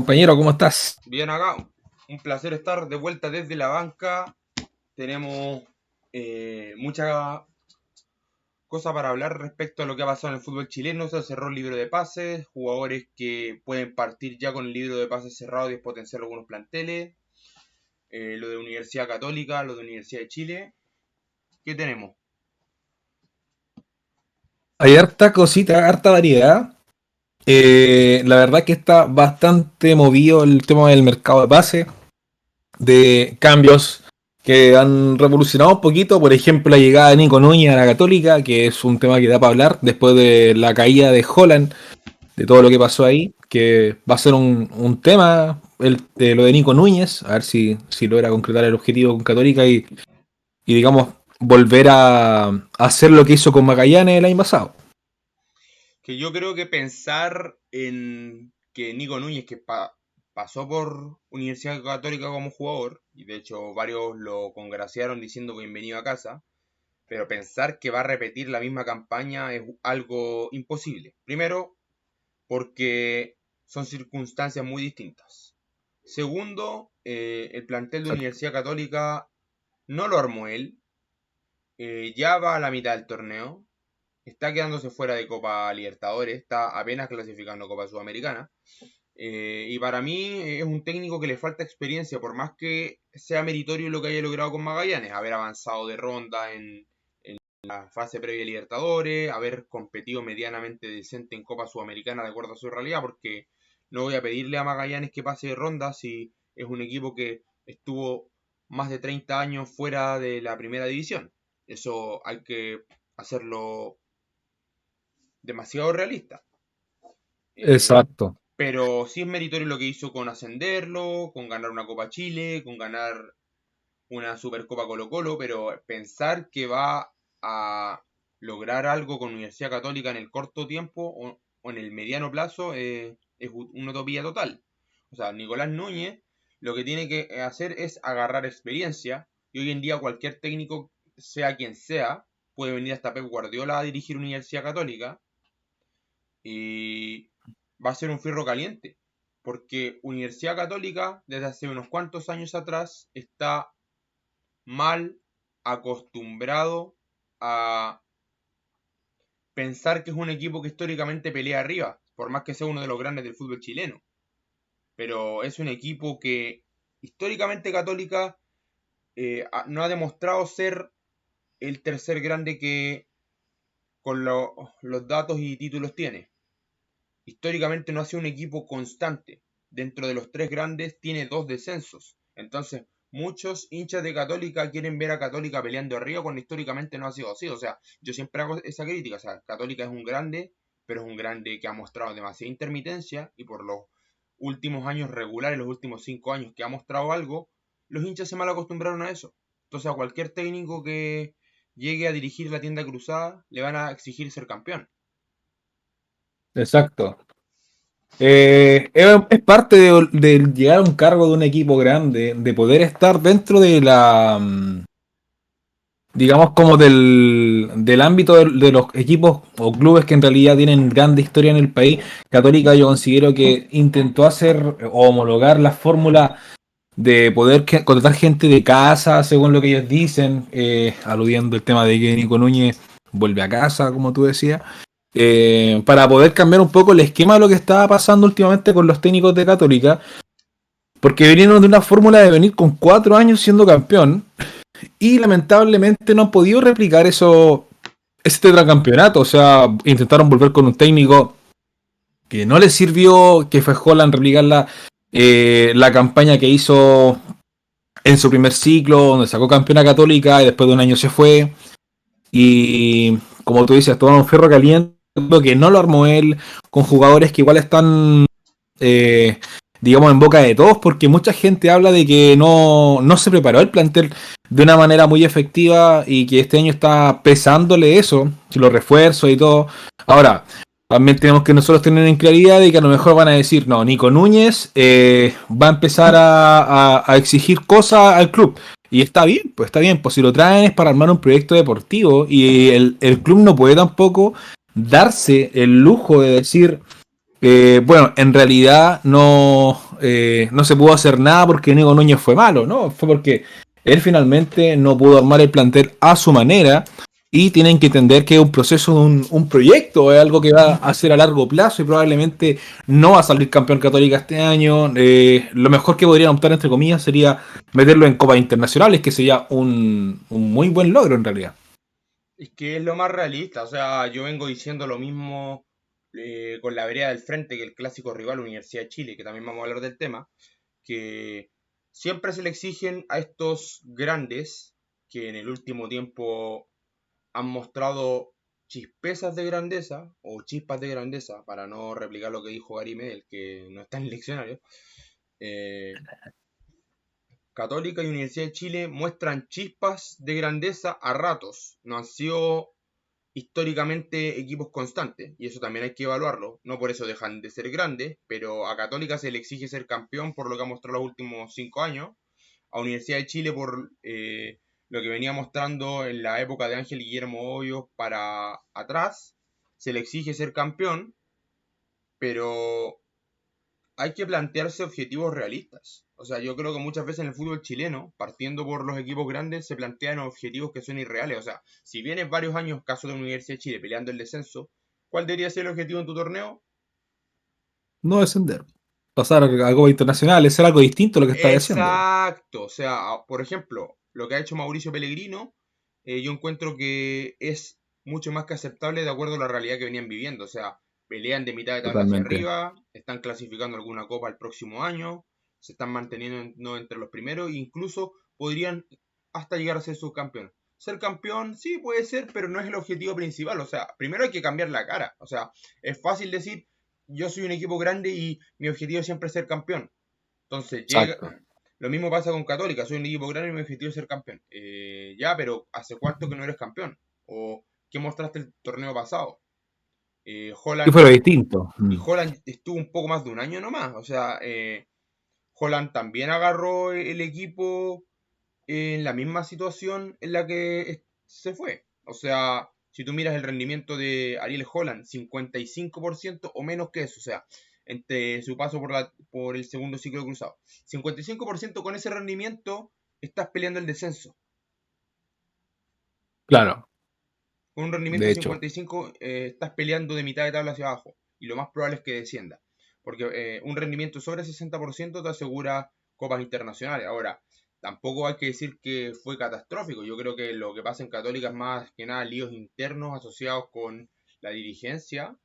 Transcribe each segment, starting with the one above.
compañero? ¿Cómo estás? Bien acá, un placer estar de vuelta desde la banca. Tenemos mucha cosa para hablar respecto a lo que ha pasado en el fútbol chileno. Se cerró el libro de pases, jugadores que pueden partir ya con el libro de pases cerrado y despotenciar algunos planteles. Lo de Universidad Católica, lo de Universidad de Chile. ¿Qué tenemos? Hay harta cosita, harta variedad. La verdad que está bastante movido el tema del mercado de pases, de cambios que han revolucionado un poquito. Por ejemplo, la llegada de Nico Núñez a la Católica, que es un tema que da para hablar después de la caída de Holland, de todo lo que pasó ahí, que va a ser un tema, lo de Nico Núñez, a ver si logra concretar el objetivo con Católica y digamos, volver a hacer lo que hizo con Magallanes el año pasado. Que yo creo que pensar en que Nico Núñez, que pasó por Universidad Católica como jugador, y de hecho varios lo congraciaron diciendo bienvenido a casa, pero pensar que va a repetir la misma campaña es algo imposible. Primero, porque son circunstancias muy distintas. Segundo, el plantel de Exacto. Universidad Católica no lo armó él, ya va a la mitad del torneo, está quedándose fuera de Copa Libertadores, está apenas clasificando Copa Sudamericana. Y para mí es un técnico que le falta experiencia, por más que sea meritorio lo que haya logrado con Magallanes, haber avanzado de ronda en la fase previa de Libertadores, haber competido medianamente decente en Copa Sudamericana de acuerdo a su realidad, porque no voy a pedirle a Magallanes que pase de ronda si es un equipo que estuvo más de 30 años fuera de la primera división. Eso hay que hacerlo demasiado realista. Eh, Exacto. pero sí es meritorio lo que hizo con ascenderlo, con ganar una Copa Chile, con ganar una Supercopa Colo Colo, pero pensar que va a lograr algo con Universidad Católica en el corto tiempo o en el mediano plazo es una utopía total. O sea, Nicolás Núñez lo que tiene que hacer es agarrar experiencia y hoy en día cualquier técnico, sea quien sea, puede venir hasta Pep Guardiola a dirigir Universidad Católica y va a ser un fierro caliente. Porque Universidad Católica, desde hace unos cuantos años atrás, está mal acostumbrado a pensar que es un equipo que históricamente pelea arriba, por más que sea uno de los grandes del fútbol chileno. Pero es un equipo que históricamente Católica no ha demostrado ser el tercer grande que con los datos y títulos tiene. Históricamente no ha sido un equipo constante. Dentro de los tres grandes tiene dos descensos. Entonces, muchos hinchas de Católica quieren ver a Católica peleando arriba cuando históricamente no ha sido así. O sea, yo siempre hago esa crítica. O sea, Católica es un grande, pero es un grande que ha mostrado demasiada intermitencia y por los últimos años regulares, los últimos 5 años que ha mostrado algo, los hinchas se mal acostumbraron a eso. Entonces, a cualquier técnico que llegue a dirigir la tienda cruzada, le van a exigir ser campeón. Exacto. Es parte de llegar a un cargo de un equipo grande, de poder estar dentro de digamos, como del ámbito de los equipos o clubes que en realidad tienen grande historia en el país. Católica yo considero que intentó hacer o homologar la fórmula de poder contratar gente de casa, según lo que ellos dicen, aludiendo el tema de que Nico Núñez vuelve a casa, como tú decías, para poder cambiar un poco el esquema de lo que estaba pasando últimamente con los técnicos de Católica, porque vinieron de una fórmula de venir con 4 años siendo campeón y lamentablemente no han podido replicar ese tetracampeonato. O sea, intentaron volver con un técnico que no les sirvió, que fue Holland, replicar la campaña que hizo en su primer ciclo, donde sacó campeona Católica y después de un año se fue. Y como tú dices, todo un ferro caliente que no lo armó él, con jugadores que igual están, eh, digamos, en boca de todos, porque mucha gente habla de que no se preparó el plantel de una manera muy efectiva y que este año está pesándole eso, los refuerzos y todo. Ahora, también tenemos que nosotros tener en claridad de que a lo mejor van a decir, no, Nico Núñez va a empezar a exigir cosas al club. Y está bien, pues si lo traen es para armar un proyecto deportivo y el club no puede tampoco darse el lujo de decir, bueno, en realidad no se pudo hacer nada porque Nico Núñez fue malo, ¿no? Fue porque él finalmente no pudo armar el plantel a su manera y tienen que entender que es un proceso, un proyecto, es algo que va a hacer a largo plazo y probablemente no va a salir campeón Católica este año. Lo mejor que podrían optar, entre comillas, sería meterlo en copas internacionales, que sería un muy buen logro en realidad. Es que es lo más realista, o sea, yo vengo diciendo lo mismo con la vereda del frente que el clásico rival Universidad de Chile, que también vamos a hablar del tema, que siempre se le exigen a estos grandes que en el último tiempo han mostrado chispezas de grandeza o chispas de grandeza, para no replicar lo que dijo Gary Medel, que no está en el diccionario. eh, Católica y Universidad de Chile muestran chispas de grandeza a ratos, no han sido históricamente equipos constantes, y eso también hay que evaluarlo. No por eso dejan de ser grandes, pero a Católica se le exige ser campeón por lo que ha mostrado los últimos 5 años, a Universidad de Chile por lo que venía mostrando en la época de Ángel Guillermo Hoyos para atrás, se le exige ser campeón, pero hay que plantearse objetivos realistas. O sea, yo creo que muchas veces en el fútbol chileno, partiendo por los equipos grandes, se plantean objetivos que son irreales. O sea, si vienes varios años, caso de la Universidad de Chile, peleando el descenso, ¿cuál debería ser el objetivo en tu torneo? No descender. Pasar a copas internacionales, ser algo distinto a lo que está haciendo. Exacto. O sea, por ejemplo, lo que ha hecho Mauricio Pellegrino, yo encuentro que es mucho más que aceptable de acuerdo a la realidad que venían viviendo. O sea, pelean de mitad de tabla hacia Totalmente. arriba, están clasificando alguna copa el próximo año, se están manteniendo no entre los primeros, e incluso podrían hasta llegar a ser subcampeón. Ser campeón, sí, puede ser, pero no es el objetivo principal. O sea, primero hay que cambiar la cara. O sea, es fácil decir, yo soy un equipo grande y mi objetivo siempre es ser campeón. Entonces llega, Exacto. lo mismo pasa con Católica, soy un equipo grande y mi objetivo es ser campeón. Ya, pero ¿hace cuánto que no eres campeón? ¿O qué mostraste el torneo pasado? ¿Qué Holland, fue lo distinto? y Holland estuvo un poco más de un año nomás. O sea, Holland también agarró el equipo en la misma situación en la que se fue. O sea, si tú miras el rendimiento de Ariel Holland, 55% o menos que eso. O sea, entre su paso por el segundo ciclo cruzado. 55% con ese rendimiento estás peleando el descenso. Claro, Con un rendimiento de de hecho. 55 estás peleando de mitad de tabla hacia abajo. Y lo más probable es que descienda. Porque un rendimiento sobre 60% te asegura copas internacionales. Ahora, tampoco hay que decir que fue catastrófico. Yo creo que lo que pasa en Católica es más que nada líos internos asociados con la dirigencia,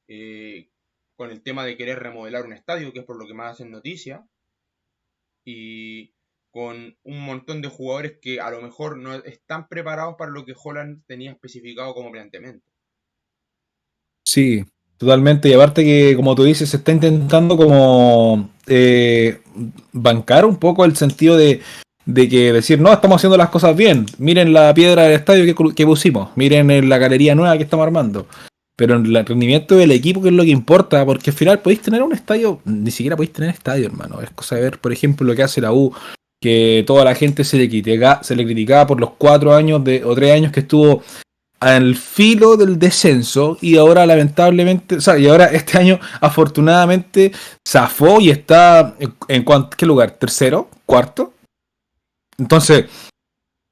eh, con el tema de querer remodelar un estadio, que es por lo que más hacen noticia, y con un montón de jugadores que a lo mejor no están preparados para lo que Holland tenía especificado como planteamiento. Sí, totalmente. Y aparte que, como tú dices, se está intentando como bancar un poco el sentido de que decir, no, estamos haciendo las cosas bien. Miren la piedra del estadio que pusimos. Miren la galería nueva que estamos armando. Pero en el rendimiento del equipo, que es lo que importa, porque al final podéis tener un estadio, ni siquiera podéis tener estadio, hermano. Es cosa de ver, por ejemplo, lo que hace la U, que toda la gente se le criticaba por los 4 años o 3 años que estuvo al filo del descenso y ahora lamentablemente, o sea, y ahora este año afortunadamente zafó y está ¿qué lugar? ¿Tercero? ¿Cuarto? Entonces,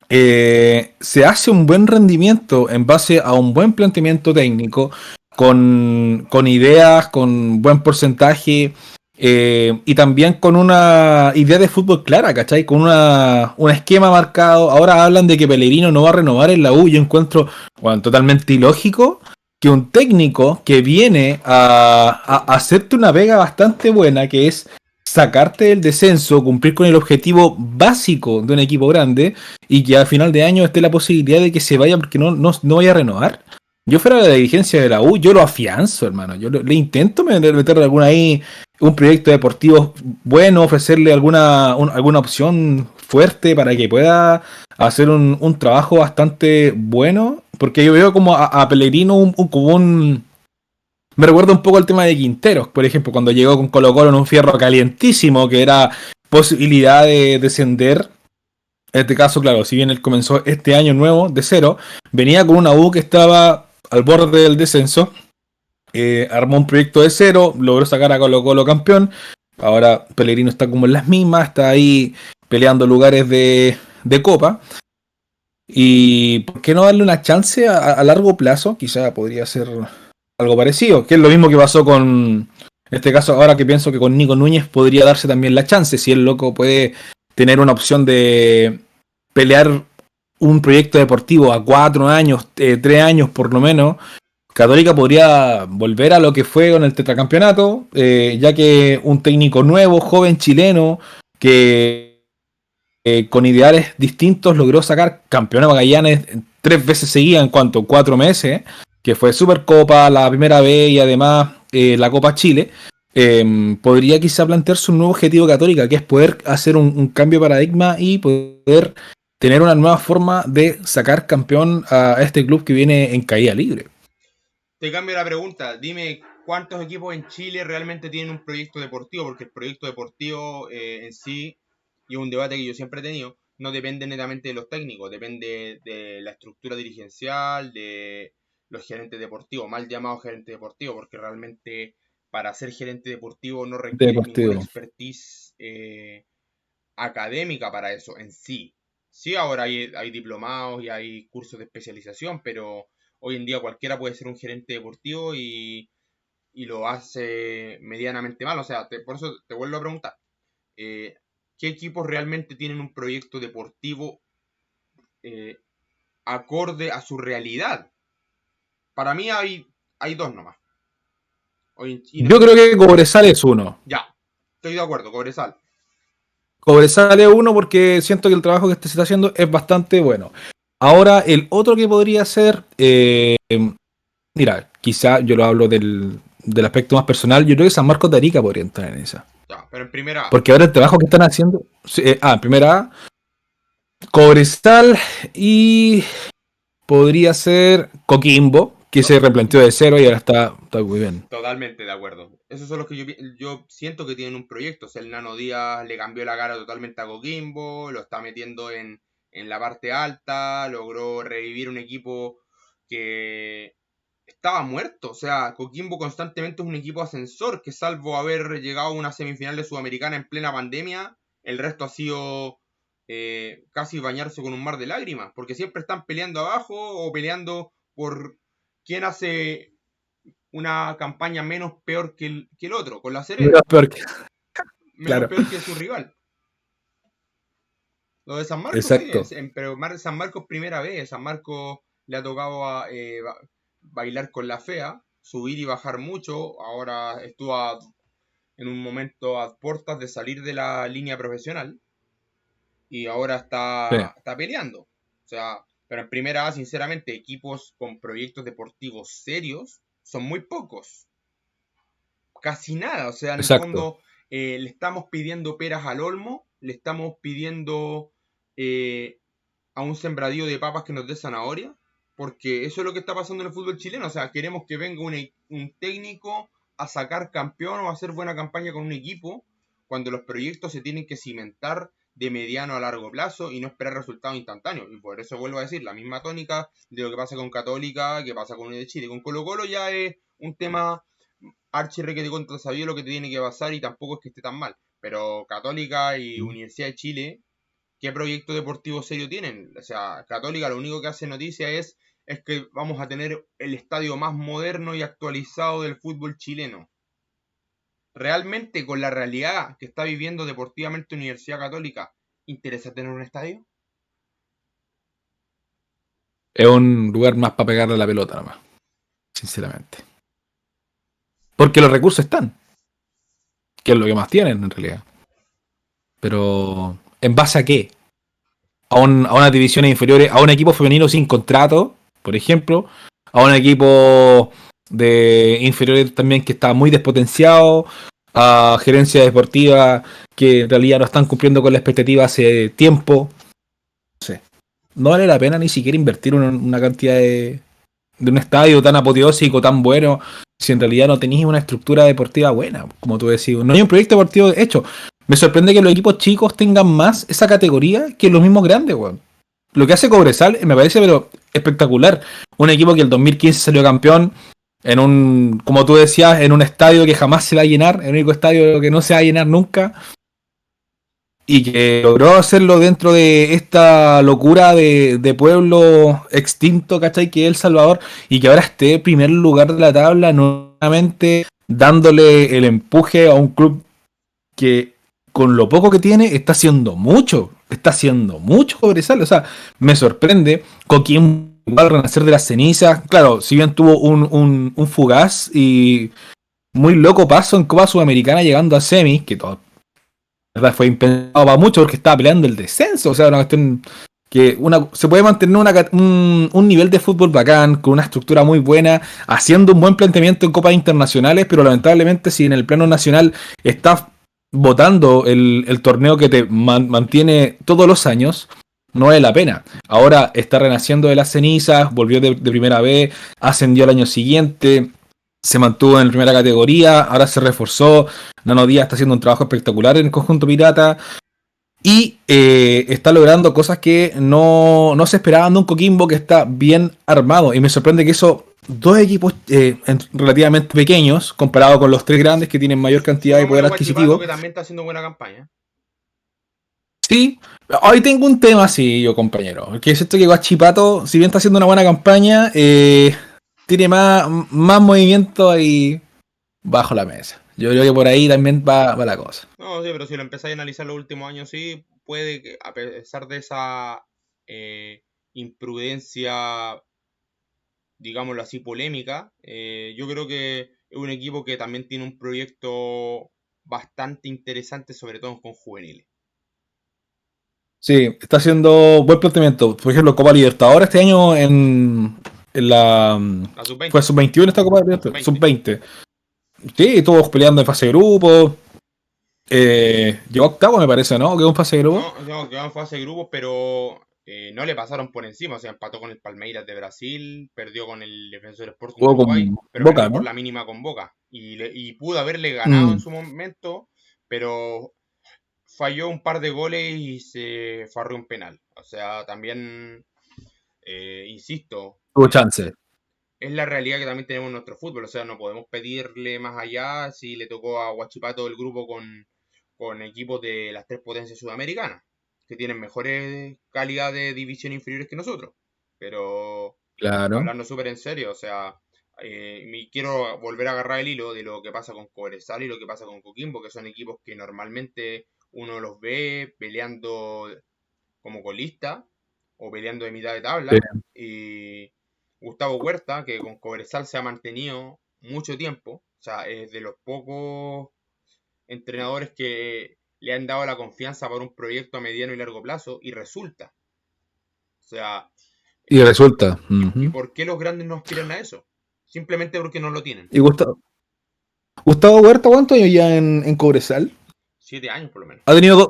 se hace un buen rendimiento en base a un buen planteamiento técnico, con ideas, con buen porcentaje, y también con una idea de fútbol clara, ¿cachai? Con un esquema marcado. Ahora hablan de que Pellegrino no va a renovar en la U. Yo encuentro, bueno, totalmente ilógico que un técnico que viene a hacerte una pega bastante buena, que es sacarte del descenso, cumplir con el objetivo básico de un equipo grande, y que al final de año esté la posibilidad de que se vaya porque no vaya a renovar. Yo fuera de la dirigencia de la U, yo lo afianzo, hermano. Yo le intento meterle alguna ahí, un proyecto deportivo bueno, ofrecerle alguna opción fuerte para que pueda hacer un trabajo bastante bueno. Porque yo veo como a Pellegrino como un. Me recuerda un poco el tema de Quinteros, por ejemplo, cuando llegó con Colo Colo en un fierro calientísimo, que era posibilidad de descender. En este caso, claro, si bien él comenzó este año nuevo, de cero, venía con una U que estaba al borde del descenso, armó un proyecto de cero, logró sacar a Colo Colo campeón, Ahora Pellegrino está como en las mismas, está ahí peleando lugares de copa. Y ¿por qué no darle una chance a largo plazo? Quizá podría ser algo parecido, que es lo mismo que pasó con, en este caso, ahora que pienso que con Nico Núñez podría darse también la chance, si el loco puede tener una opción de pelear un proyecto deportivo a 4 años, 3 años por lo menos. Católica podría volver a lo que fue con el tetracampeonato, ya que un técnico nuevo, joven chileno, que con ideales distintos logró sacar campeón a Magallanes 3 veces seguidas en cuanto 4 meses, que fue Supercopa, la primera vez y además la Copa Chile. Podría quizá plantearse un nuevo objetivo Católica, que es poder hacer un cambio de paradigma y poder tener una nueva forma de sacar campeón a este club que viene en caída libre. Te cambio la pregunta, dime cuántos equipos en Chile realmente tienen un proyecto deportivo, porque el proyecto deportivo en sí, y es un debate que yo siempre he tenido, no depende netamente de los técnicos, depende de la estructura dirigencial, de los gerentes deportivos, mal llamados gerentes deportivos, porque realmente para ser gerente deportivo no requieres ninguna Deportivo. expertise académica para eso en sí. Sí, ahora hay diplomados y hay cursos de especialización, pero hoy en día cualquiera puede ser un gerente deportivo y lo hace medianamente mal. O sea, por eso te vuelvo a preguntar, eh, ¿qué equipos realmente tienen un proyecto deportivo eh, acorde a su realidad? Para mí hay dos nomás. Yo creo que Cobresal es uno. Ya, estoy de acuerdo, Cobresal. Cobresal es uno porque siento que el trabajo que se está haciendo es bastante bueno. Ahora, el otro que podría ser, mira, quizá yo lo hablo del aspecto más personal, yo creo que San Marcos de Arica podría entrar en esa. Ya, pero en primera A. Porque ahora el trabajo que están haciendo, sí, en primera A, Cobresal y podría ser Coquimbo, que se replanteó de cero y ahora está muy bien. Totalmente de acuerdo. Esos son los que yo siento que tienen un proyecto. O sea, el Nano Díaz le cambió la cara totalmente a Coquimbo, lo está metiendo en la parte alta, logró revivir un equipo que estaba muerto. O sea, Coquimbo constantemente es un equipo ascensor que salvo haber llegado a una semifinal de Sudamericana en plena pandemia, el resto ha sido casi bañarse con un mar de lágrimas, porque siempre están peleando abajo o peleando por quién hace una campaña menos peor que el otro, con la Mira, Serena. peor que- Menos claro, peor que su rival. Lo de San Marcos sí, exacto. pero San Marcos primera vez. San Marcos le ha tocado bailar con la fea, subir y bajar mucho. Ahora estuvo en un momento a puertas de salir de la línea profesional y ahora Sí, está peleando. O sea, pero en primera A, sinceramente, equipos con proyectos deportivos serios son muy pocos. Casi nada. O sea, en el exacto. fondo le estamos pidiendo peras al olmo, le estamos pidiendo eh, a un sembradío de papas que nos dé zanahoria, porque eso es lo que está pasando en el fútbol chileno. O sea, queremos que venga un técnico a sacar campeón o a hacer buena campaña con un equipo, cuando los proyectos se tienen que cimentar de mediano a largo plazo y no esperar resultados instantáneos. Y por eso vuelvo a decir, la misma tónica de lo que pasa con Católica, que pasa con Unión de Chile. Con Colo Colo ya es un tema archirre que te contra sabía lo que te tiene que pasar y tampoco es que esté tan mal. Pero Católica y Universidad de Chile, ¿qué proyecto deportivo serio tienen? O sea, Católica lo único que hace noticia es que vamos a tener el estadio más moderno y actualizado del fútbol chileno. ¿Realmente con la realidad que está viviendo deportivamente Universidad Católica, interesa tener un estadio? Es un lugar más para pegarle a la pelota nomás, sinceramente. Porque los recursos están, que es lo que más tienen en realidad. Pero, ¿en base a qué? A unas divisiones inferiores, a un equipo femenino sin contrato, por ejemplo, a un equipo de inferiores también que está muy despotenciado, a gerencia deportiva que en realidad no están cumpliendo con la expectativa hace tiempo. No sé. No vale la pena ni siquiera invertir una cantidad de un estadio tan apoteósico, tan bueno, si en realidad no tenéis una estructura deportiva buena, como tú decís. No hay un proyecto deportivo hecho. Me sorprende que los equipos chicos tengan más esa categoría que los mismos grandes, weón. Lo que hace Cobresal me parece pero espectacular. Un equipo que el 2015 salió campeón, como tú decías, en un estadio que jamás se va a llenar, el único estadio que no se va a llenar nunca, y que logró hacerlo dentro de esta locura de pueblo extinto, ¿cachai? Que es El Salvador, y que ahora esté en primer lugar de la tabla, nuevamente dándole el empuje a un club que con lo poco que tiene está haciendo mucho Cobresal, o sea, me sorprende, Coquimbo igual renacer de las cenizas, claro, si bien tuvo un fugaz y muy loco paso en Copa Sudamericana llegando a semis, que todo verdad fue impensado para mucho porque estaba peleando el descenso, o sea, una cuestión que se puede mantener un nivel de fútbol bacán, con una estructura muy buena, haciendo un buen planteamiento en copas internacionales, pero lamentablemente si en el plano nacional estás votando el torneo que te mantiene todos los años, no vale la pena. Ahora está renaciendo de las cenizas, volvió de primera vez, ascendió el año siguiente, se mantuvo en primera categoría, ahora se reforzó. Nano Díaz está haciendo un trabajo espectacular en el conjunto pirata y está logrando cosas que no se esperaban de un Coquimbo que está bien armado. Y me sorprende que esos dos equipos relativamente pequeños, comparado con los tres grandes que tienen mayor cantidad de Sumámosle poder a Huachipato, adquisitivo. que también está haciendo buena campaña. Sí, hoy tengo un tema así, yo compañero. Que es esto que Guachipato, si bien está haciendo una buena campaña, tiene más movimiento ahí bajo la mesa. Yo creo que por ahí también va la cosa. No, sí, pero si lo empezáis a analizar los últimos años, sí, puede que, a pesar de esa imprudencia, digámoslo así, polémica, yo creo que es un equipo que también tiene un proyecto bastante interesante, sobre todo con juveniles. Sí, está haciendo buen planteamiento. Por ejemplo, Copa Libertadores este año en la. La Fue sub-20, sub-21 esta Copa Libertadores. sub-20. Sub-20. Sí, estuvo peleando en fase de grupo. Llegó a octavo, me parece, ¿no? Quedó en fase de grupo. No, quedó en fase de grupos, pero no le pasaron por encima. O sea, empató con el Palmeiras de Brasil, perdió con el Defensor Sporting de Jugó Uruguay, con pero Boca, perdió por ¿no? la mínima con Boca. Y pudo haberle ganado en Mm, su momento, pero falló un par de goles y se farró un penal. O sea, también, insisto, tuvo chance. es la realidad que también tenemos en nuestro fútbol. O sea, no podemos pedirle más allá si le tocó a Huachipato el grupo con equipos de las tres potencias sudamericanas, que tienen mejores calidad de división inferiores que nosotros. Pero Claro. hablando súper en serio, o sea, quiero volver a agarrar el hilo de lo que pasa con Cobresal y lo que pasa con Coquimbo, que son equipos que normalmente uno los ve peleando como colista o peleando de mitad de Sí. tabla. Y Gustavo Huerta, que con Cobresal se ha mantenido mucho tiempo, o sea, es de los pocos entrenadores que le han dado la confianza para un proyecto a mediano y largo plazo y resulta. O sea, Y resulta. ¿y Ujú. por qué los grandes no aspiran a eso? Simplemente porque no lo tienen. Y Gustavo Huerta, ¿cuántos años ya en Cobresal? 7 años por lo menos. Ha tenido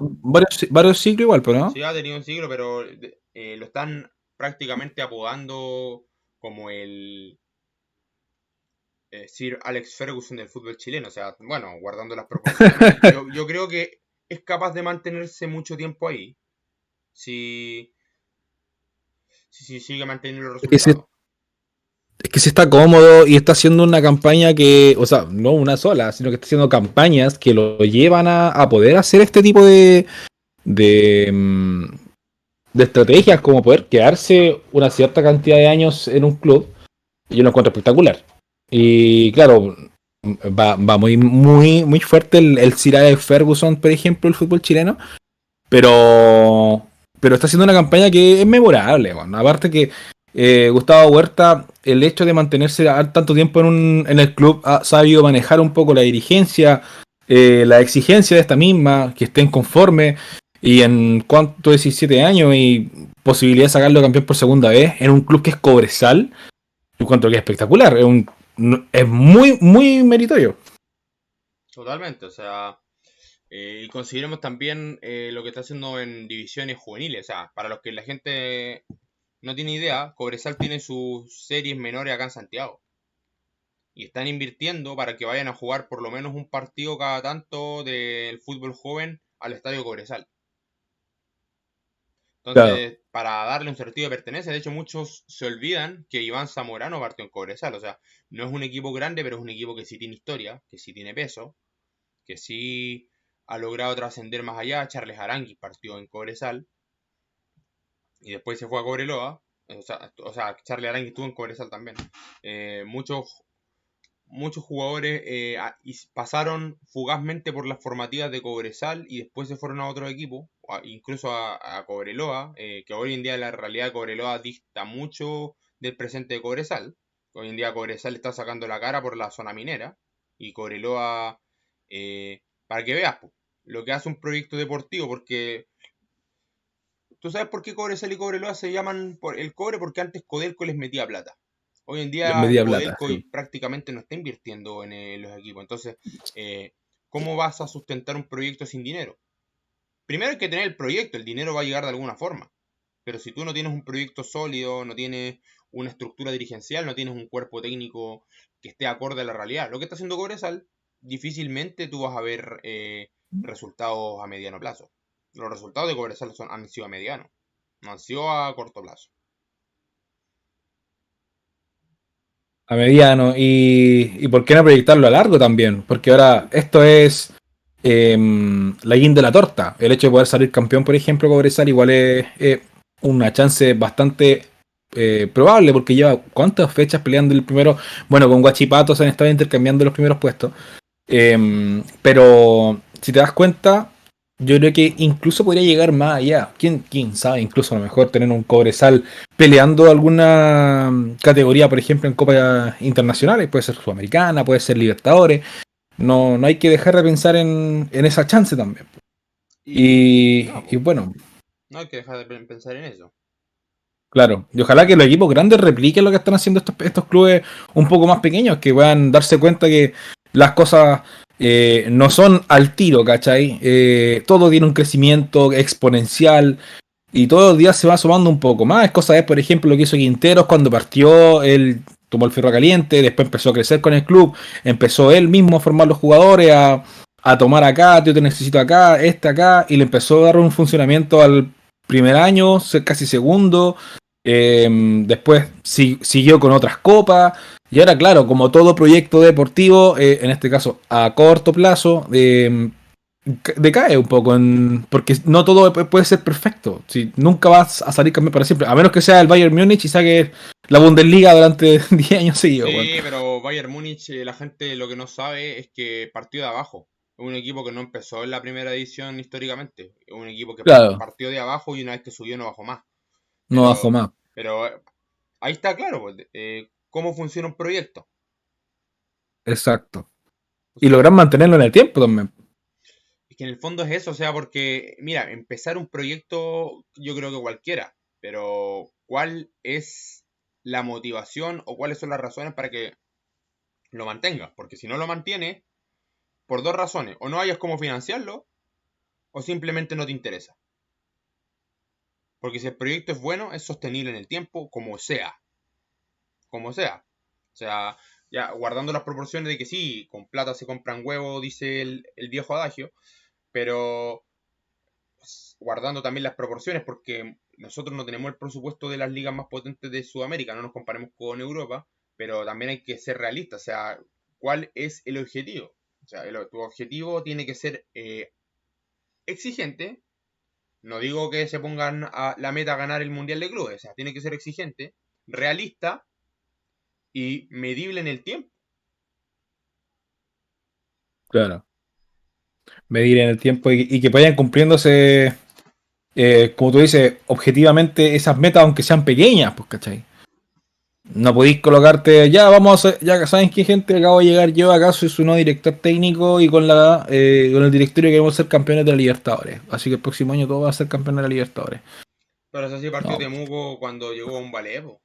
varios ciclos igual, pero no. Sí, ha tenido un siglo, pero lo están prácticamente apodando como el Sir Alex Ferguson del fútbol chileno. O sea, bueno, guardando las proporciones, yo creo que es capaz de mantenerse mucho tiempo ahí si sigue manteniendo los Es que, resultados. es que sí está cómodo y está haciendo una campaña que, o sea, no una sola, sino que está haciendo campañas que lo llevan a poder hacer este tipo de, mm, de estrategias, como poder quedarse una cierta cantidad de años en un club. Y yo lo encuentro espectacular. Y claro, va muy fuerte el Sir Alex Ferguson, por ejemplo, el fútbol chileno. Pero, pero está haciendo una campaña que es memorable. Bueno. Aparte que Gustavo Huerta, el hecho de mantenerse tanto tiempo en el club, ha sabido manejar un poco la dirigencia, la exigencia de esta misma, que estén conformes. Y en cuanto 17 años y posibilidad de sacarlo campeón por segunda vez en un club que es Cobresal, yo encuentro que es espectacular. Es muy meritorio. Totalmente, o sea, y consideremos también lo que está haciendo en divisiones juveniles. O sea, para los que la gente no tiene idea, Cobresal tiene sus series menores acá en Santiago. Y están invirtiendo para que vayan a jugar por lo menos un partido cada tanto del fútbol joven al Estadio Cobresal. Claro. Entonces, para darle un sentido de pertenencia. De hecho, muchos se olvidan que Iván Zamorano partió en Cobresal. O sea, no es un equipo grande, pero es un equipo que sí tiene historia, que sí tiene peso, que sí ha logrado trascender más allá. Charles Aranguis partió en Cobresal y después se fue a Cobreloa. O sea, Charles Aranguis estuvo en Cobresal también. Muchos jugadores pasaron fugazmente por las formativas de Cobresal y después se fueron a otro equipo, incluso a Cobreloa, que hoy en día la realidad de Cobreloa dista mucho del presente de Cobresal. Hoy en día Cobresal está sacando la cara por la zona minera y Cobreloa, para que veas lo que hace un proyecto deportivo, porque tú sabes por qué Cobresal y Cobreloa se llaman por el cobre, porque antes Codelco les metía plata. Hoy en Les día metía plata, Codelco sí. prácticamente no está invirtiendo en los equipos. Entonces, ¿cómo vas a sustentar un proyecto sin dinero? Primero hay que tener el proyecto, el dinero va a llegar de alguna forma. Pero si tú no tienes un proyecto sólido, no tienes una estructura dirigencial, no tienes un cuerpo técnico que esté acorde a la realidad, lo que está haciendo Cobresal, difícilmente tú vas a ver resultados a mediano plazo. Los resultados de Cobresal han sido a mediano, no han sido a corto plazo. A mediano. Y por qué no proyectarlo a largo también, porque ahora esto es la guinda de la torta. El hecho de poder salir campeón, por ejemplo, Cobresal, igual es una chance bastante probable, porque lleva cuántas fechas peleando el primero. Bueno, con Guachipato se han estado intercambiando los primeros puestos. Pero si te das cuenta, yo creo que incluso podría llegar más allá. ¿Quién sabe? Incluso a lo mejor tener un Cobresal peleando alguna categoría, por ejemplo, en Copas Internacionales. Puede ser Sudamericana, puede ser Libertadores. No hay que dejar de pensar en esa chance también. Y Y, no, y bueno, no hay que dejar de pensar en eso. claro. Y ojalá que los equipos grandes repliquen lo que están haciendo estos clubes un poco más pequeños, que puedan darse cuenta que las cosas no son al tiro, ¿cachai? Todo tiene un crecimiento exponencial y todos los días se va sumando un poco más. Es cosa de, por ejemplo, lo que hizo Quinteros cuando partió, él tomó el Ferro Caliente, después empezó a crecer con el club, empezó él mismo a formar los jugadores, a tomar acá, yo te necesito acá, acá, y le empezó a dar un funcionamiento al primer año, casi segundo. Después siguió con otras copas. Y ahora, claro, como todo proyecto deportivo, en este caso a corto plazo, decae un poco, porque no todo puede ser perfecto. Si nunca vas a salir campeón para siempre, a menos que sea el Bayern Múnich y saque la Bundesliga durante 10 años seguidos. Bueno. Sí, pero Bayern Múnich, la gente lo que no sabe es que partió de abajo. Es un equipo que no empezó en la primera edición históricamente. Es un equipo que Claro, partió de abajo y una vez que subió no bajó más. no bajo Pero, más. pero ahí está claro, pues, cómo funciona un proyecto. Exacto. O Y sea, logran mantenerlo en el tiempo también. es que en el fondo es eso, o sea, porque, mira, empezar un proyecto yo creo que cualquiera, pero ¿cuál es la motivación o cuáles son las razones para que lo mantengas? Porque si no lo mantienes, por dos razones, o no hayas cómo financiarlo, o simplemente no te interesa. Porque si el proyecto es bueno, es sostenible en el tiempo, como sea, como sea. O sea, ya guardando las proporciones de que sí, con plata se compran huevos, dice el viejo adagio, pero guardando también las proporciones, porque nosotros no tenemos el presupuesto de las ligas más potentes de Sudamérica, no nos comparemos con Europa, pero también hay que ser realistas, o sea, ¿cuál es el objetivo? O sea, tu objetivo tiene que ser exigente, no digo que se pongan a la meta a ganar el Mundial de Clubes, o sea, tiene que ser exigente, realista y medible en el tiempo. Claro. Medir en el tiempo y que vayan cumpliéndose, como tú dices, objetivamente esas metas, aunque sean pequeñas, pues, ¿cachai? No podéis colocarte, ya vamos a hacer, ya saben qué gente, acabo de llegar yo, acá soy su nuevo director técnico y con el directorio queremos ser campeones de la Libertadores. Así que el próximo año todo va a ser campeón de la Libertadores. Pero eso sí partió No, Temuco cuando llegó a un Valevo.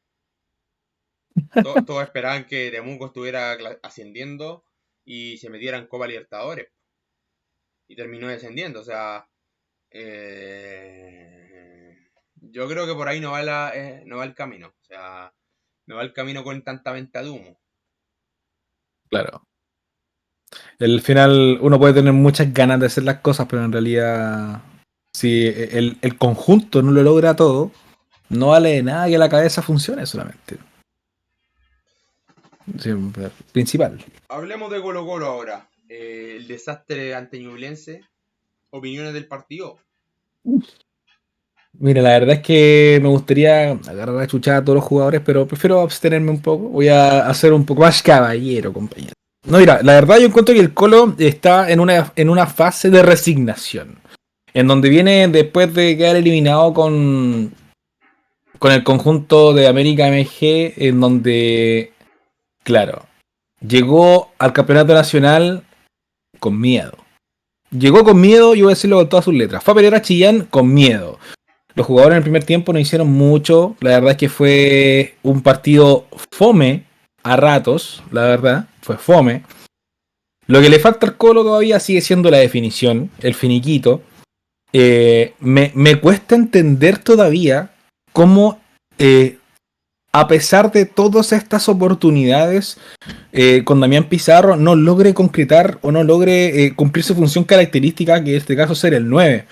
Todos esperaban que Temuco estuviera ascendiendo y se metiera en Copa Libertadores. Y terminó descendiendo. O sea, yo creo que por ahí no va el camino. O sea, no va el camino con tanta venta de humo. claro. El final uno puede tener muchas ganas de hacer las cosas, pero en realidad si el conjunto no lo logra todo, No vale de nada que la cabeza funcione solamente. Sí, principal. Hablemos de Colo Colo ahora. El desastre ante Ñublense. Opiniones del partido. Mira, la verdad es que me gustaría agarrar a chuchar a todos los jugadores, pero prefiero abstenerme un poco. Voy a hacer un poco más caballero, compañero. No, mira, la verdad yo encuentro que el Colo está en una fase de resignación. En donde viene después de quedar eliminado con el conjunto de América MG, en donde, claro, llegó al campeonato nacional con miedo. Llegó con miedo, yo voy a decirlo con todas sus letras. Fue a pelear a Chillán con miedo. Los jugadores en el primer tiempo no hicieron mucho. La verdad es que fue un partido fome a ratos, la verdad. Fue fome. Lo que le falta al Colo todavía sigue siendo la definición, el finiquito. Me cuesta entender todavía cómo, a pesar de todas estas oportunidades, con Damián Pizarro no logre concretar o no logre cumplir su función característica, que en este caso ser el 9.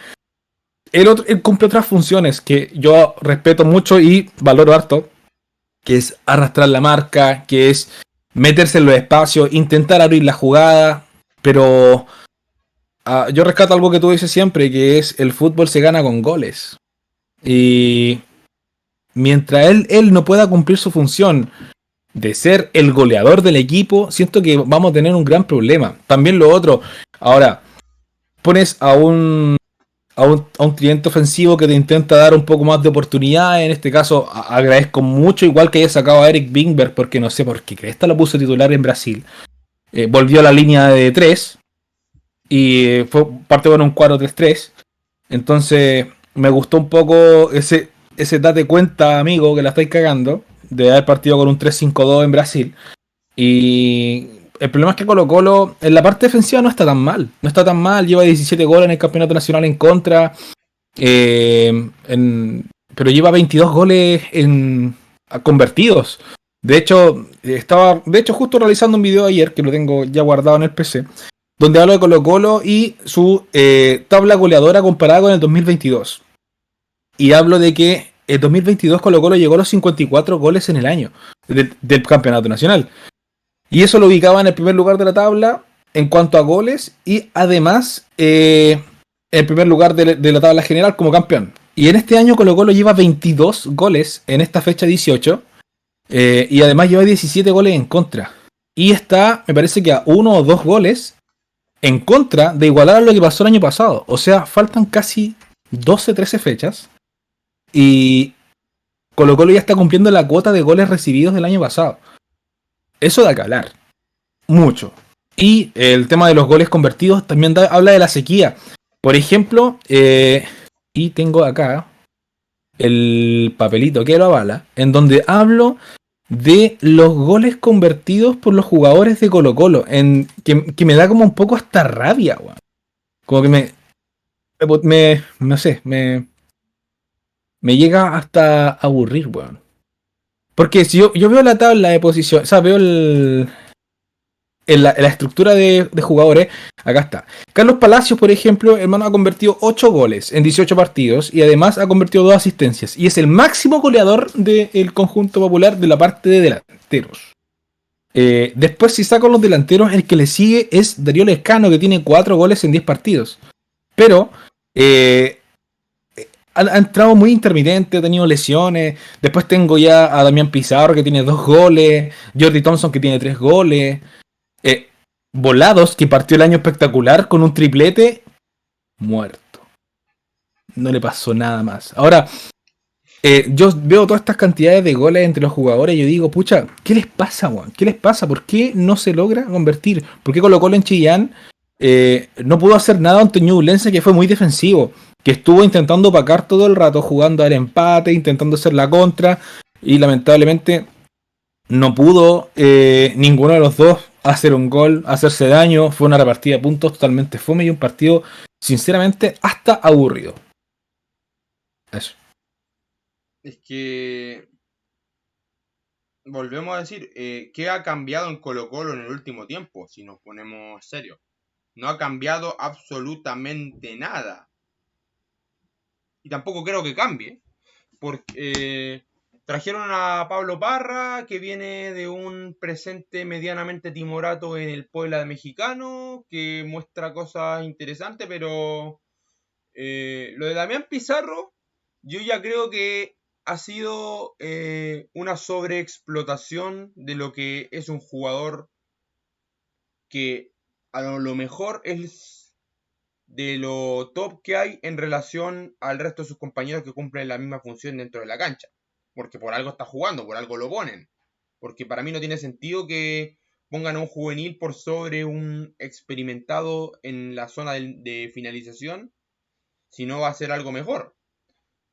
Él cumple otras funciones que yo respeto mucho y valoro harto, que es arrastrar la marca, que es meterse en los espacios, intentar abrir la jugada, pero yo rescato algo que tú dices siempre, que es el fútbol se gana con goles. Y mientras él no pueda cumplir su función de ser el goleador del equipo, siento que vamos a tener un gran problema. También lo otro, ahora, pones a un cliente ofensivo que te intenta dar un poco más de oportunidad. En este caso, agradezco mucho, igual que haya sacado a Eric Bingberg, porque no sé por qué Cresta lo puso titular en Brasil. Volvió a la línea de 3 y partió con un 4-3-3. Entonces, me gustó un poco ese date cuenta, amigo, que la estáis cagando, de haber partido con un 3-5-2 en Brasil. Y el problema es que Colo Colo en la parte defensiva no está tan mal. No está tan mal, lleva 17 goles en el campeonato nacional en contra. eh, pero lleva 22 goles convertidos. De hecho, justo realizando un video ayer, que lo tengo ya guardado en el PC, donde hablo de Colo Colo y su tabla goleadora comparada con el 2022. Y hablo de que el 2022 Colo Colo llegó a los 54 goles en el año del campeonato nacional. Y eso lo ubicaba en el primer lugar de la tabla en cuanto a goles y además en primer lugar de la tabla general como campeón. Y en este año Colo Colo lleva 22 goles en esta fecha 18 y además lleva 17 goles en contra. Y está, me parece que a uno o dos goles en contra de igualar a lo que pasó el año pasado. O sea, faltan casi 12, 13 fechas y Colo Colo ya está cumpliendo la cuota de goles recibidos del año pasado. Eso da que hablar. Mucho. Y el tema de los goles convertidos también habla de la sequía. Por ejemplo, y tengo acá el papelito que lo avala, en donde hablo de los goles convertidos por los jugadores de Colo Colo, que me da como un poco hasta rabia, weón. Como que no sé, me llega hasta aburrir, weón. Porque si yo veo la tabla de posición, o sea, veo en la estructura de jugadores, acá está. Carlos Palacios, por ejemplo, hermano, ha convertido 8 goles en 18 partidos y además ha convertido 2 asistencias. Y es el máximo goleador del conjunto popular de la parte de delanteros. Después, si saco los delanteros, el que le sigue es Darío Lescano, que tiene 4 goles en 10 partidos. Pero ha entrado muy intermitente, ha tenido lesiones. Después tengo ya a Damián Pizarro, que tiene 2 goles. Jordi Thompson, que tiene 3 goles. Eh, Volados, que partió el año espectacular con un triplete, muerto. No le pasó nada más. Ahora, yo veo todas estas cantidades de goles entre los jugadores y yo digo, pucha, ¿qué les pasa, Juan? ¿Qué les pasa? ¿Por qué no se logra convertir? ¿Por qué Colo Colo en Chillán no pudo hacer nada ante Ñublense, que fue muy defensivo? Que estuvo intentando opacar todo el rato, jugando al empate, intentando hacer la contra, y lamentablemente no pudo ninguno de los dos hacer un gol, hacerse daño. Fue una repartida de puntos totalmente fome y un partido, sinceramente, hasta aburrido. Eso. Es que volvemos a decir, ¿qué ha cambiado en Colo Colo en el último tiempo? Si nos ponemos serios. No ha cambiado absolutamente nada. Y tampoco creo que cambie. porque trajeron a Pablo Parra, que viene de un presente medianamente timorato en el Puebla de Mexicano, que muestra cosas interesantes, pero lo de Damián Pizarro, yo ya creo que ha sido una sobreexplotación de lo que es un jugador que a lo mejor es de lo top que hay en relación al resto de sus compañeros que cumplen la misma función dentro de la cancha. Porque por algo está jugando, por algo lo ponen. Porque para mí no tiene sentido que pongan a un juvenil por sobre un experimentado en la zona de finalización si no va a ser algo mejor.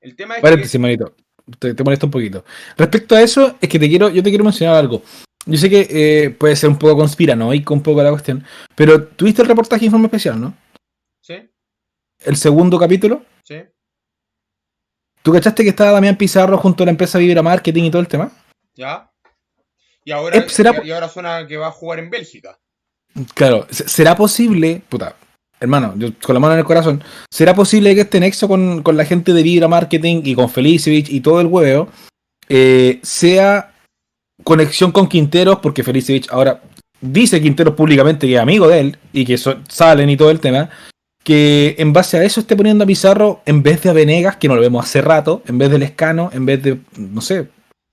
El tema es que... Paréntesis, manito. Te molesta un poquito. Respecto a eso, es que yo te quiero mencionar algo. Yo sé que puede ser un poco conspiranoico un poco la cuestión, pero tuviste el reportaje de Informe Especial, ¿no? Sí, El segundo capítulo. sí, ¿Tú cachaste que estaba Damián Pizarro junto a la empresa Vibra Marketing y todo el tema? ya. Y ahora, ¿Será, y ahora suena que va a jugar en Bélgica. claro, será posible, puta, hermano, yo con la mano en el corazón, será posible que este nexo con la gente de Vibra Marketing y con Felicevich y todo el hueveo sea conexión con Quinteros, porque Felicevich ahora dice Quinteros públicamente que es amigo de él y que salen y todo el tema, que en base a eso esté poniendo a Pizarro en vez de a Venegas, que no lo vemos hace rato, en vez de Lescano, en vez de, no sé,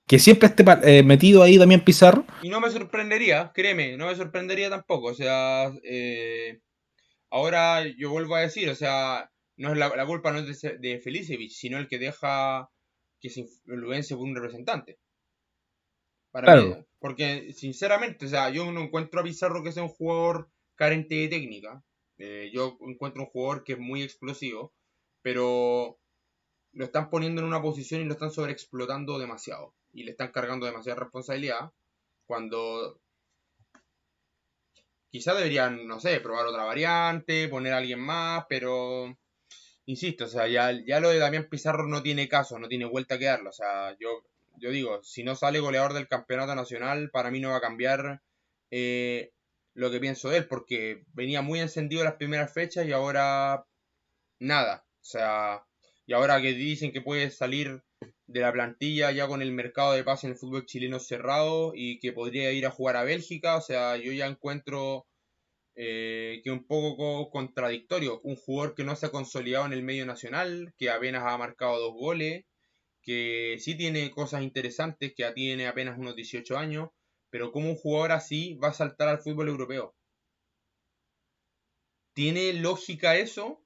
que siempre esté metido ahí también Pizarro. Y no me sorprendería, créeme, no me sorprendería tampoco. O sea, ahora yo vuelvo a decir, o sea, no es la culpa no es de Felicevich, sino el que deja que se influencie por un representante. Para mí, Claro, porque sinceramente, o sea, yo no encuentro a Pizarro que sea un jugador carente de técnica. Yo encuentro un jugador que es muy explosivo, pero lo están poniendo en una posición y lo están sobreexplotando demasiado. Y le están cargando demasiada responsabilidad. Cuando quizá deberían, no sé, probar otra variante, poner a alguien más, pero insisto, o sea, ya lo de Damián Pizarro no tiene caso, no tiene vuelta que darlo. O sea, yo digo, si no sale goleador del campeonato nacional, para mí no va a cambiar eh, lo que pienso de él, porque venía muy encendido las primeras fechas y ahora nada. O sea, y ahora que dicen que puede salir de la plantilla ya con el mercado de pase en el fútbol chileno cerrado y que podría ir a jugar a Bélgica, o sea, yo ya encuentro que es un poco contradictorio. Un jugador que no se ha consolidado en el medio nacional, que apenas ha marcado 2 goles, que sí tiene cosas interesantes, que tiene apenas unos 18 años, pero como un jugador así va a saltar al fútbol europeo. ¿Tiene lógica eso?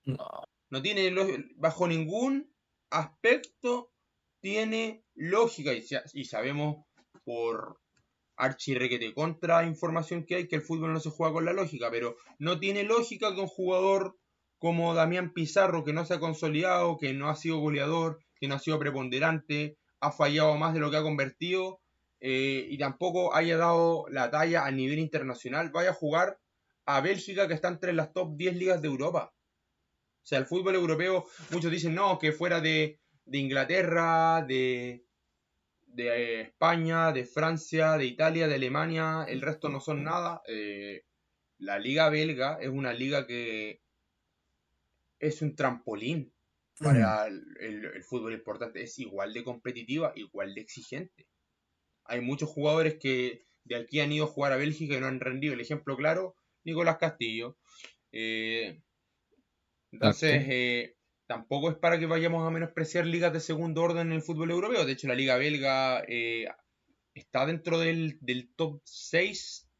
no. No tiene bajo ningún aspecto tiene lógica y sabemos por archirrequete contra información que hay que el fútbol no se juega con la lógica, pero no tiene lógica que un jugador como Damián Pizarro, que no se ha consolidado, que no ha sido goleador, que no ha sido preponderante, ha fallado más de lo que ha convertido y tampoco haya dado la talla a nivel internacional, vaya a jugar a Bélgica, que está entre las top 10 ligas de Europa. O sea, el fútbol europeo, muchos dicen no, que fuera de Inglaterra, de España, de Francia, de Italia, de Alemania, el resto no son nada. La liga belga es una liga que es un trampolín para el fútbol importante. Es igual de competitiva, igual de exigente. Hay muchos jugadores que de aquí han ido a jugar a Bélgica y no han rendido. El ejemplo claro, Nicolás Castillo. Eh, entonces, Exacto. tampoco es para que vayamos a menospreciar ligas de segundo orden en el fútbol europeo. De hecho, la liga belga está dentro del top 6,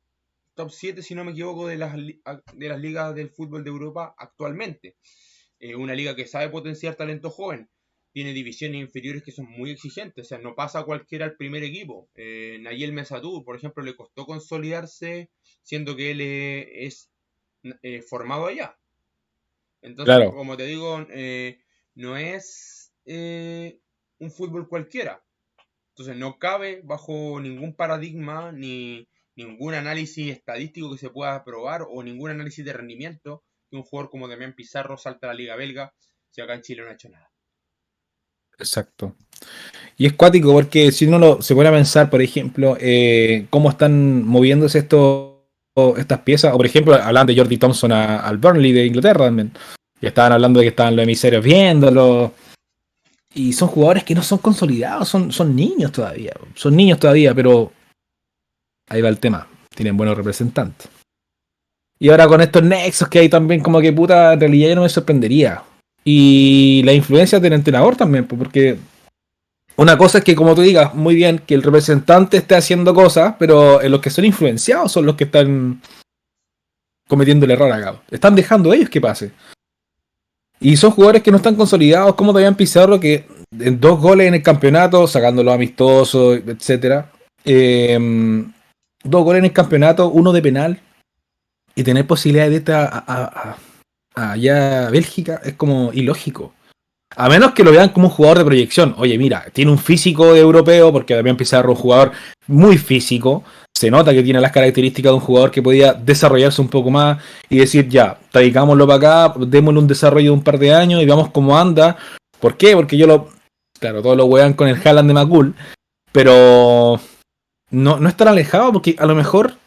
top 7 si no me equivoco, de las ligas del fútbol de Europa actualmente. Una liga que sabe potenciar talento joven. Tiene divisiones inferiores que son muy exigentes. O sea, no pasa a cualquiera al primer equipo. Nayel Mesatou, por ejemplo, le costó consolidarse siendo que él es formado allá. Entonces, Claro. como te digo, no es un fútbol cualquiera. Entonces no cabe bajo ningún paradigma ni ningún análisis estadístico que se pueda probar o ningún análisis de rendimiento que un jugador como Damián Pizarro salta a la Liga Belga si acá en Chile no ha hecho nada. Exacto. Y es cuático porque si uno se pone a pensar, por ejemplo, cómo están moviéndose estas piezas, o por ejemplo, hablan de Jordi Thompson al Burnley de Inglaterra también. Y estaban hablando de que estaban los emisarios viéndolo. Y son jugadores que no son consolidados, son niños todavía. Son niños todavía, pero ahí va el tema. Tienen buenos representantes. Y ahora con estos nexos que hay también, como que puta, en realidad ya no me sorprendería. Y la influencia del entrenador también, porque una cosa es que, como tú digas, muy bien, que el representante esté haciendo cosas, pero los que son influenciados son los que están cometiendo el error acá. Están dejando ellos que pase. Y son jugadores que no están consolidados, como Damián Pizarro, que en 2 goles en el campeonato, sacándolo amistoso, etcétera. 2 goles en el campeonato, uno de penal, y tener posibilidad de irte a allá a Bélgica es como ilógico. A menos que lo vean como un jugador de proyección. Oye, mira, tiene un físico de europeo, porque Damián Pizarro es un jugador muy físico. Se nota que tiene las características de un jugador que podía desarrollarse un poco más y decir, ya, traicámoslo para acá, démosle un desarrollo de un par de años y veamos cómo anda. ¿Por qué? Porque claro, todos lo wean con el Haaland de Macul, pero no es tan alejado, porque a lo mejor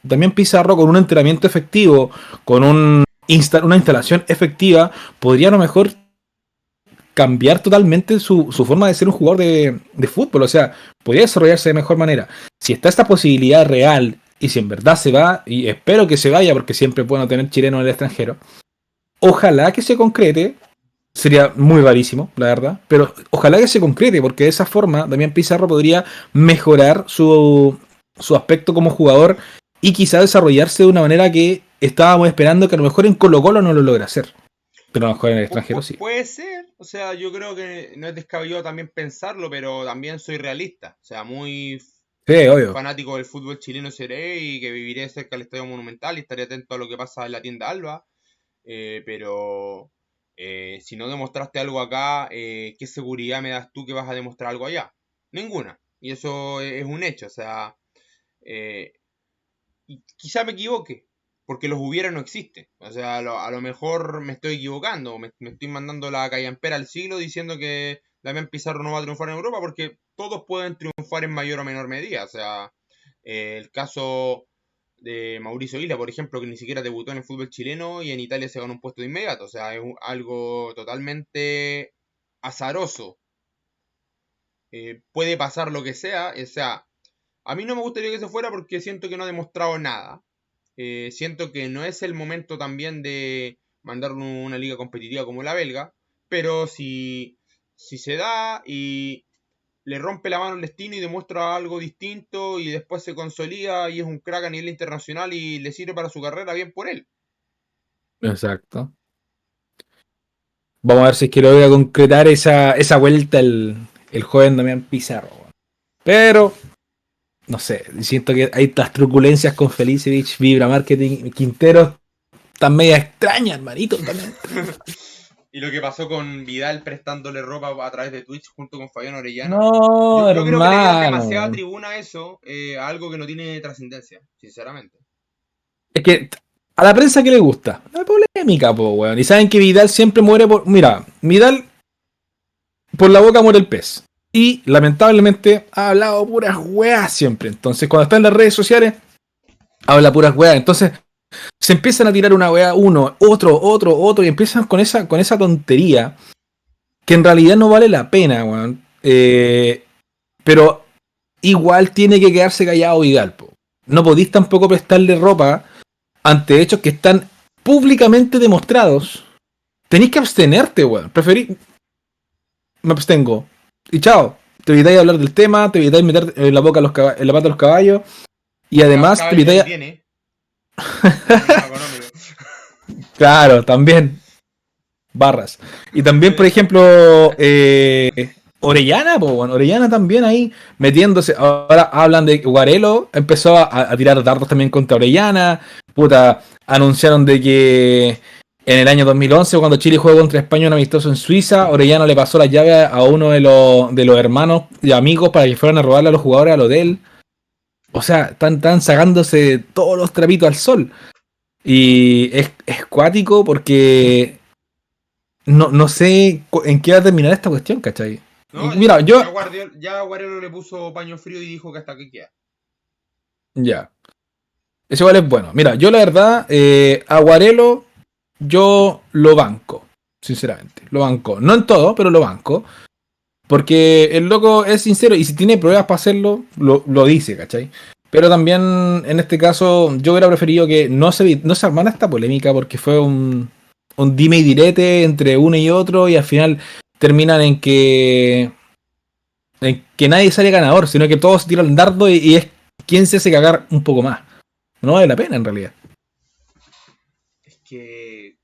Damián Pizarro con un entrenamiento efectivo, con una instalación efectiva, podría a lo mejor cambiar totalmente su forma de ser un jugador de fútbol. O sea, podría desarrollarse de mejor manera. Si está esta posibilidad real y si en verdad se va, y espero que se vaya porque siempre es bueno tener chilenos en el extranjero, ojalá que se concrete. Sería muy rarísimo, la verdad, pero ojalá que se concrete, porque de esa forma Damián Pizarro podría mejorar su aspecto como jugador y quizá desarrollarse de una manera que estábamos esperando que a lo mejor en Colo Colo no lo logra hacer. Pero a lo mejor en el extranjero sí. Puede ser, o sea, yo creo que no es descabellado también pensarlo, pero también soy realista, o sea, muy Sí, obvio. fanático del fútbol chileno seré y que viviré cerca del Estadio Monumental y estaré atento a lo que pasa en la tienda Alba, pero si no demostraste algo acá, ¿qué seguridad me das tú que vas a demostrar algo allá? Ninguna, y eso es un hecho, o sea, eh, y quizá me equivoque, porque los hubiera no existe. O sea, a lo mejor me estoy equivocando, me estoy mandando la callampera al siglo diciendo que Damián Pizarro no va a triunfar en Europa, porque todos pueden triunfar en mayor o menor medida. O sea, el caso de Mauricio Isla, por ejemplo, que ni siquiera debutó en el fútbol chileno y en Italia se ganó un puesto de inmediato. O sea, es algo totalmente azaroso. Puede pasar lo que sea. O sea, a mí no me gustaría que se fuera porque siento que no ha demostrado nada. Siento que no es el momento también de mandar una liga competitiva como la belga, pero si se da y le rompe la mano al destino y demuestra algo distinto y después se consolida y es un crack a nivel internacional y le sirve para su carrera, bien por él. Exacto. Vamos a ver si es que logra concretar esa vuelta el joven Damián Pizarro. Pero, no sé, siento que hay estas truculencias con Felicevich, Vibra Marketing, Quintero, están media extrañas, hermanito, también. Y lo que pasó con Vidal prestándole ropa a través de Twitch junto con Fabián Orellana. No, Yo creo que le dieron demasiada hermano. tribuna a eso, a algo que no tiene trascendencia, sinceramente. Es que a la prensa que le gusta. La polémica, po, weón. Y saben que Vidal siempre muere por. Mira, Vidal por la boca muere el pez. Y lamentablemente ha hablado puras weas siempre. Entonces, cuando está en las redes sociales, habla puras weas. Entonces, se empiezan a tirar una wea, uno, otro, y empiezan con esa tontería que en realidad no vale la pena, weón. Pero igual tiene que quedarse callado Vidal, po. No podéis tampoco prestarle ropa ante hechos que están públicamente demostrados. Tenéis que abstenerte, weón. Preferí. Me abstengo. Y chao. Te evitáis hablar del tema, te evitáis meter en la boca en la pata a los caballos. Y además te Caballo de evitáis. ahí viene, en términos económicos. Claro, también. Barras. Y también, por ejemplo, Orellana, pues bueno, Orellana también ahí metiéndose. Ahora hablan de que Guarelo empezó a tirar dardos también contra Orellana. Puta, anunciaron de que en el año 2011, cuando Chile jugó contra España un amistoso en Suiza, Orellana le pasó la llave a uno de los hermanos y amigos para que fueran a robarle a los jugadores al hotel. O sea, están sacándose todos los trapitos al sol. Y es cuático porque no sé en qué va a terminar esta cuestión, ¿cachai? No, Mira, yo. ya Guardiola le puso paño frío y dijo que hasta que queda. Ya. Eso igual es bueno. Mira, yo la verdad, Aguarelo, yo lo banco. Sinceramente. Lo banco. No en todo, pero lo banco. Porque el loco es sincero y si tiene pruebas para hacerlo, lo dice, ¿cachai? Pero también en este caso yo hubiera preferido que no se armara esta polémica porque fue un dime y direte entre uno y otro y al final terminan en que nadie sale ganador, sino que todos tiran dardo y es quien se hace cagar un poco más. No vale la pena en realidad. Es que,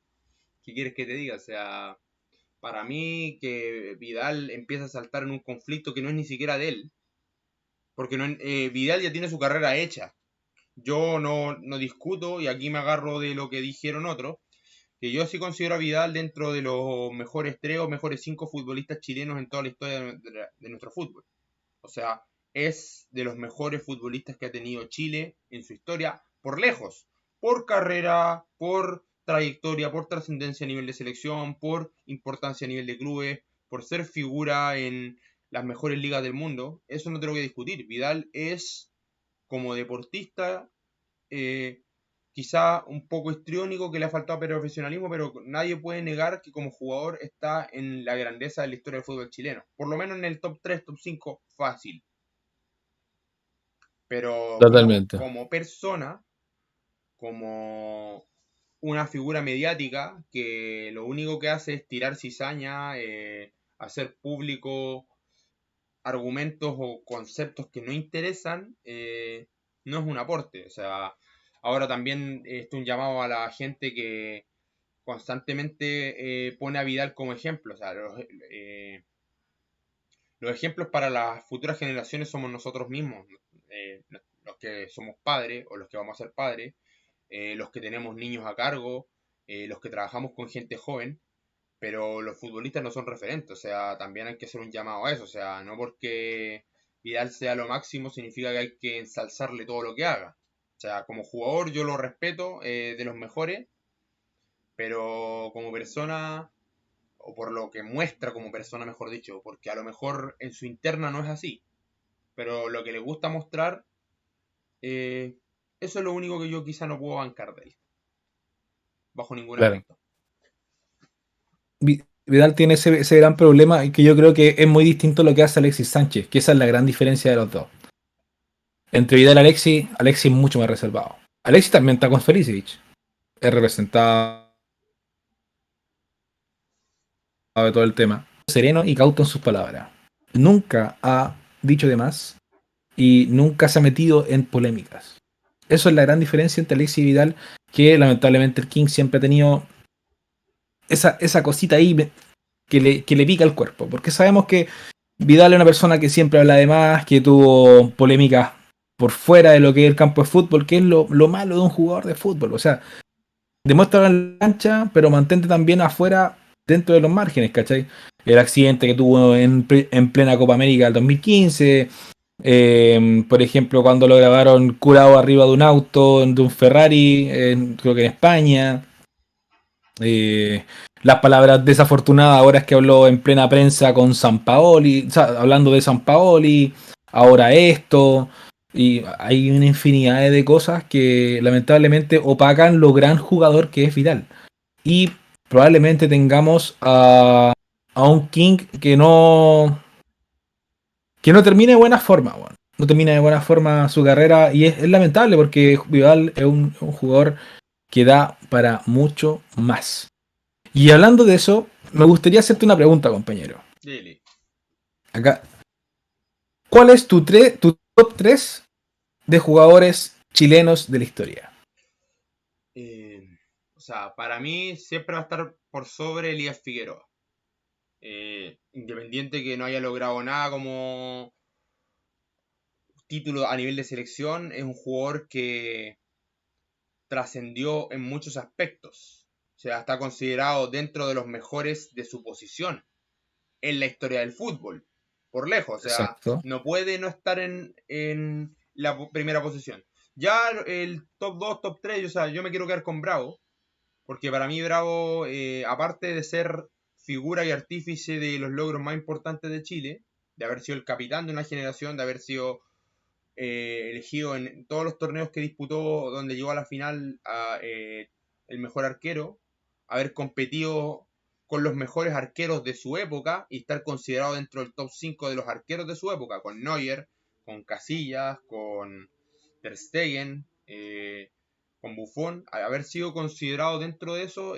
¿qué quieres que te diga? O sea, para mí que Vidal empieza a saltar en un conflicto que no es ni siquiera de él, porque no, Vidal ya tiene su carrera hecha. Yo no discuto, y aquí me agarro de lo que dijeron otros, que yo sí considero a Vidal dentro de los mejores 3 o mejores 5 futbolistas chilenos en toda la historia de nuestro fútbol. O sea, es de los mejores futbolistas que ha tenido Chile en su historia, por lejos, por carrera, por trayectoria, por trascendencia a nivel de selección, por importancia a nivel de clubes, por ser figura en las mejores ligas del mundo. Eso no tengo que discutir. Vidal es, como deportista, eh, quizá un poco histriónico, que le ha faltado profesionalismo, pero nadie puede negar que como jugador está en la grandeza de la historia del fútbol chileno. Por lo menos en el top 3, top 5, fácil. Pero Totalmente. como persona, como una figura mediática que lo único que hace es tirar cizaña, hacer público argumentos o conceptos que no interesan, no es un aporte. O sea, ahora también esto es un llamado a la gente que constantemente pone a Vidal como ejemplo. O sea, los ejemplos para las futuras generaciones somos nosotros mismos, los que somos padres o los que vamos a ser padres, los que tenemos niños a cargo, los que trabajamos con gente joven, pero los futbolistas no son referentes, o sea, también hay que hacer un llamado a eso, o sea, no porque Vidal sea lo máximo significa que hay que ensalzarle todo lo que haga. O sea, como jugador yo lo respeto, de los mejores, pero como persona, o por lo que muestra como persona, mejor dicho, porque a lo mejor en su interna no es así, pero lo que le gusta mostrar, eh, eso es lo único que yo quizá no puedo bancar de él, bajo ningún Claro. aspecto. Vidal tiene ese gran problema y que yo creo que es muy distinto a lo que hace Alexis Sánchez, que esa es la gran diferencia de los dos. Entre Vidal y Alexis, Alexis es mucho más reservado. Alexis también está con Felicevich, es representado de todo el tema. Sereno y cauto en sus palabras. Nunca ha dicho de más y nunca se ha metido en polémicas. Eso es la gran diferencia entre Alexis y Vidal, que lamentablemente el King siempre ha tenido esa cosita ahí que le pica el cuerpo. Porque sabemos que Vidal es una persona que siempre habla de más, que tuvo polémicas por fuera de lo que es el campo de fútbol, que es lo malo de un jugador de fútbol. O sea, demuestra en la cancha, pero mantente también afuera dentro de los márgenes, ¿cachai? El accidente que tuvo en plena Copa América del 2015, por ejemplo, cuando lo grabaron curado arriba de un auto, de un Ferrari, creo que en España. Eh, las palabras desafortunadas ahora es que habló en plena prensa con Sampaoli, o sea, hablando de Sampaoli, ahora esto, y hay una infinidad de cosas que lamentablemente opacan lo gran jugador que es Vidal. Y probablemente tengamos a un King que no termine de buena forma, bueno. No termina de buena forma su carrera y es lamentable porque Vidal es un jugador que da para mucho más. Y hablando de eso, me gustaría hacerte una pregunta, compañero. Dele. Acá, ¿cuál es tu top 3 de jugadores chilenos de la historia? Eh, o sea, para mí siempre va a estar por sobre Elías Figueroa. Independiente que no haya logrado nada como título a nivel de selección, es un jugador que trascendió en muchos aspectos. O sea, está considerado dentro de los mejores de su posición en la historia del fútbol, por lejos. O sea, Exacto. no puede no estar en la primera posición. Ya el top 2 top 3 o sea, yo me quiero quedar con Bravo, porque para mí Bravo, aparte de ser figura y artífice de los logros más importantes de Chile, de haber sido el capitán de una generación, de haber sido elegido en todos los torneos que disputó, donde llegó a la final el mejor arquero, haber competido con los mejores arqueros de su época y estar considerado dentro del top 5 de los arqueros de su época, con Neuer, con Casillas, con Ter Stegen, con Buffon, haber sido considerado dentro de eso,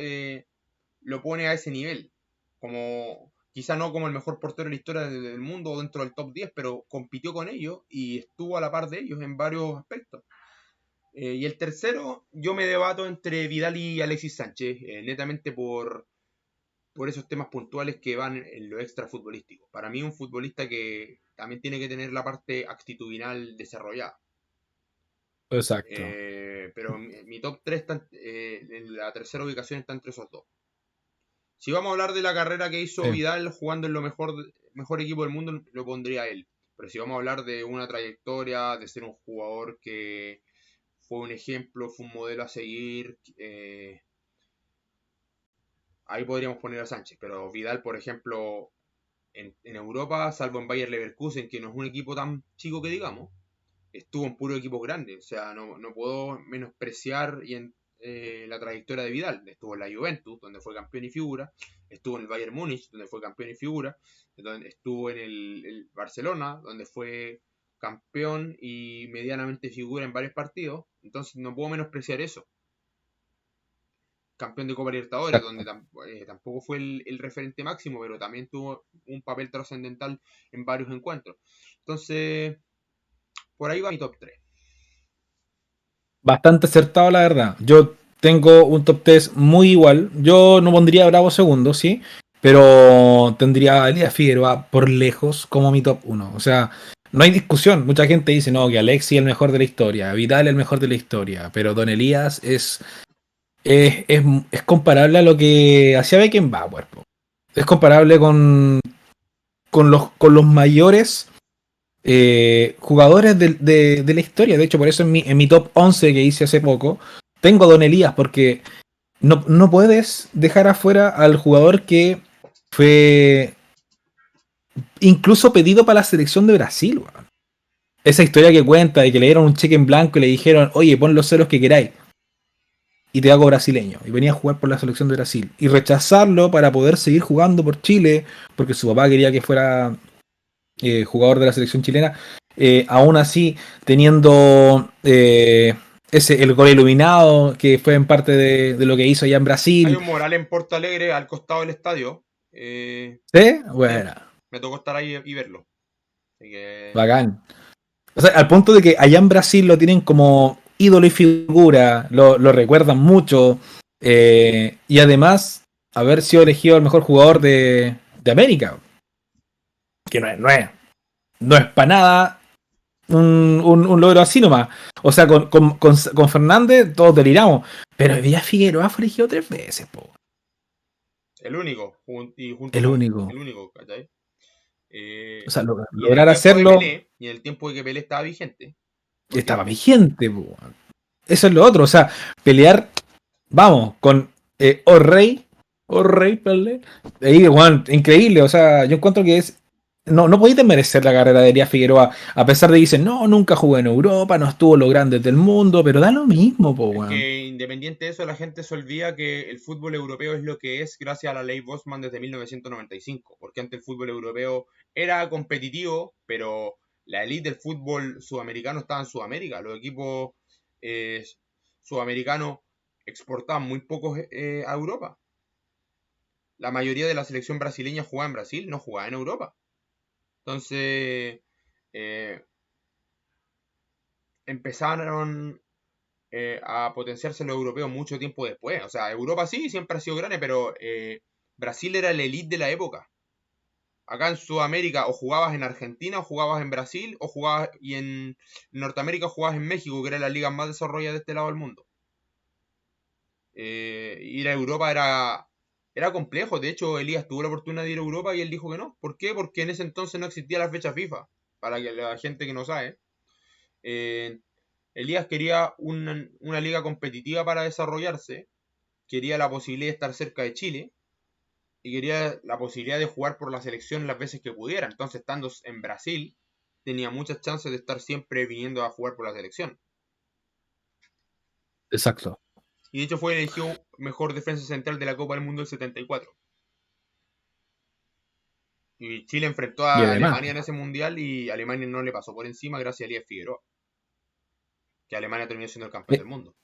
lo pone a ese nivel. Como quizá no como el mejor portero de la historia del mundo o dentro del top 10, pero compitió con ellos y estuvo a la par de ellos en varios aspectos. Y el tercero, yo me debato entre Vidal y Alexis Sánchez, netamente por esos temas puntuales que van en lo extra futbolístico. Para mí un futbolista que también tiene que tener la parte actitudinal desarrollada. Exacto. Pero mi top 3 está, en la tercera ubicación está entre esos dos. Si vamos a hablar de la carrera que hizo Sí. Vidal jugando en lo mejor equipo del mundo, lo pondría a él. Pero si vamos a hablar de una trayectoria, de ser un jugador que fue un ejemplo, fue un modelo a seguir, ahí podríamos poner a Sánchez. Pero Vidal, por ejemplo, en Europa, salvo en Bayer Leverkusen, que no es un equipo tan chico que digamos, estuvo en puro equipo grande. O sea, no puedo menospreciar la trayectoria de Vidal. Estuvo en la Juventus, donde fue campeón y figura. Estuvo en el Bayern Múnich, donde fue campeón y figura. Estuvo en el Barcelona, donde fue campeón y medianamente figura en varios partidos. Entonces no puedo menospreciar eso. Campeón de Copa Libertadores, donde Exacto. tampoco fue el referente máximo, pero también tuvo un papel trascendental en varios encuentros. Entonces, por ahí va mi top 3. Bastante acertado, la verdad. Yo tengo un top 3 muy igual. Yo no pondría a Bravo segundo, sí. Pero tendría a Elías Figueroa por lejos como mi top uno. O sea, no hay discusión. Mucha gente dice, no, que Alexis es el mejor de la historia, Vidal es el mejor de la historia. Pero Don Elías es, es, es comparable a lo que hacía Beckenbauer. Po. Es comparable con los mayores jugadores de la historia. De hecho, por eso en mi top 11 que hice hace poco, tengo a Don Elías, porque no puedes dejar afuera al jugador que fue incluso pedido para la selección de Brasil. Weón. Esa historia que cuenta de que le dieron un cheque en blanco y le dijeron, oye, pon los ceros que queráis. Y te hago brasileño. Y venía a jugar por la selección de Brasil. Y rechazarlo para poder seguir jugando por Chile, porque su papá quería que fuera jugador de la selección chilena, aún así teniendo el gol iluminado que fue en parte de lo que hizo allá en Hay Brasil. un mural en Porto Alegre al costado del estadio. ¿Sí? Sí, Bueno, me tocó estar ahí y verlo. Así que bacán. O sea, al punto de que allá en Brasil lo tienen como ídolo y figura, lo recuerdan mucho, y además haber sido elegido el mejor jugador de América, que no es para nada un logro así nomás. O sea, con Fernández todos deliramos. Pero Elías Figueroa fue elegido 3 veces, po. el único, y junto El con único. el único, ¿cachai? O sea, Y en el lograr tiempo de hacerlo Pelé, y en el tiempo de que Pelé estaba vigente, por estaba tiempo. vigente, po. Eso es lo otro. O sea, pelear, vamos, con O'Reilly, Pelé. Ahí, bueno, increíble. O sea, yo encuentro que es. No podéis desmerecer la carrera de Elías Figueroa, a pesar de que dicen, no, nunca jugó en Europa, no estuvo en los grandes del mundo, pero da lo mismo, po, Es weón. que independiente de eso, la gente se olvida que el fútbol europeo es lo que es gracias a la ley Bosman desde 1995, porque antes el fútbol europeo era competitivo, pero la élite del fútbol sudamericano estaba en Sudamérica. Los equipos eh, sudamericanos exportaban muy pocos a Europa. La mayoría de la selección brasileña jugaba en Brasil, no jugaba en Europa. Entonces, eh, empezaron a potenciarse los europeos mucho tiempo después. O sea, Europa sí, siempre ha sido grande, pero Brasil era el elite de la época. Acá en Sudamérica o jugabas en Argentina o jugabas en Brasil o jugabas y en Norteamérica jugabas en México, que era la liga más desarrollada de este lado del mundo. Ir a Europa era complejo. De hecho, Elías tuvo la oportunidad de ir a Europa y él dijo que no. ¿Por qué? Porque en ese entonces no existía la fecha FIFA. Para que la gente que no sabe. Eh, Elías quería una liga competitiva para desarrollarse, quería la posibilidad de estar cerca de Chile y quería la posibilidad de jugar por la selección las veces que pudiera. Entonces, estando en Brasil, tenía muchas chances de estar siempre viniendo a jugar por la selección. Exacto. Y de hecho fue elegido mejor defensa central de la Copa del Mundo del 74. Y Chile enfrentó Y a además, Alemania en ese mundial y Alemania no le pasó por encima gracias a Elías Figueroa, que Alemania terminó siendo el campeón del eh, mundo.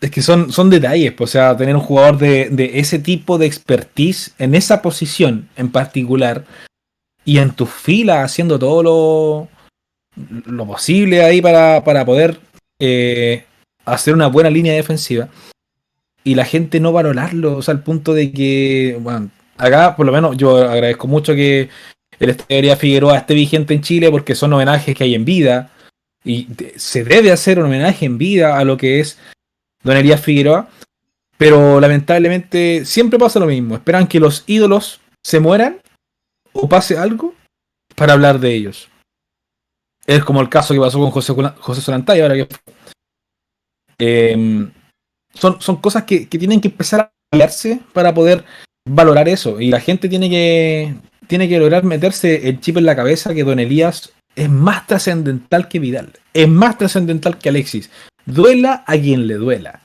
es que son detalles, pues, o sea, tener un jugador de ese tipo de expertise en esa posición en particular y en tus filas haciendo todo lo posible ahí para poder hacer una buena línea defensiva y la gente no valorarlo, o sea, al punto de que, bueno, acá por lo menos yo agradezco mucho que el Estadio Figueroa esté vigente en Chile porque son homenajes que hay en vida y se debe hacer un homenaje en vida a lo que es Don Elías Figueroa, pero lamentablemente siempre pasa lo mismo, esperan que los ídolos se mueran o pase algo para hablar de ellos. Es como el caso que pasó con José Solantay, ahora que eh, son cosas que tienen que empezar a hablarse para poder valorar eso. Y la gente tiene que lograr meterse el chip en la cabeza que Don Elías es más trascendental que Vidal. Es más trascendental que Alexis. Duela a quien le duela.